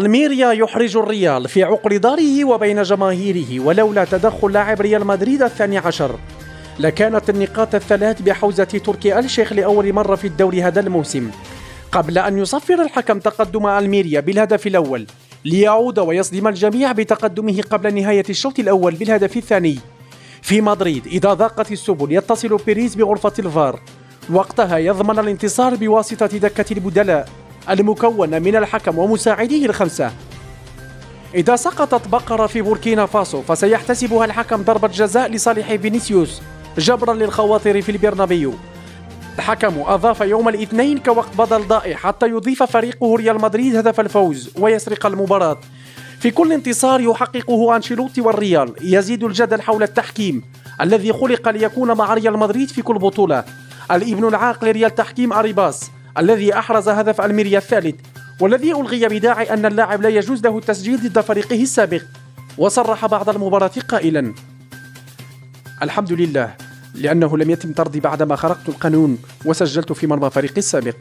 الميريا يحرج الريال في عقر داره وبين جماهيره، ولولا تدخل لاعب ريال مدريد الثاني عشر لكانت النقاط الثلاث بحوزة تركي آل الشيخ لأول مرة في الدوري هذا الموسم، قبل أن يصفر الحكم تقدم الميريا بالهدف الأول ليعود ويصدم الجميع بتقدمه قبل نهاية الشوط الأول بالهدف الثاني. في مدريد إذا ضاقت السبل يتصل بيريز بغرفة الفار، وقتها يضمن الانتصار بواسطة دكة البدلاء المكونة من الحكم ومساعديه الخمسة. إذا سقطت بقرة في بوركينا فاسو فسيحتسبها الحكم ضربة جزاء لصالح فينيسيوس جبرا للخواطر في البرنابيو. الحكم أضاف يوم الاثنين كوقت بدل ضائع حتى يضيف فريقه ريال مدريد هدف الفوز ويسرق المباراة. في كل انتصار يحققه أنشيلوتي والريال يزيد الجدل حول التحكيم الذي خلق ليكون مع ريال مدريد في كل بطولة. الابن العاق لريال تحكيم أريباس الذي أحرز هدف الميريا الثالث، والذي ألغي بداعي أن اللاعب لا يجوز له التسجيل ضد فريقه السابق، وصرح بعد المباراة قائلا: الحمد لله لأنه لم يتم طردي بعدما خرقت القانون وسجلت في مرمى فريقي السابق.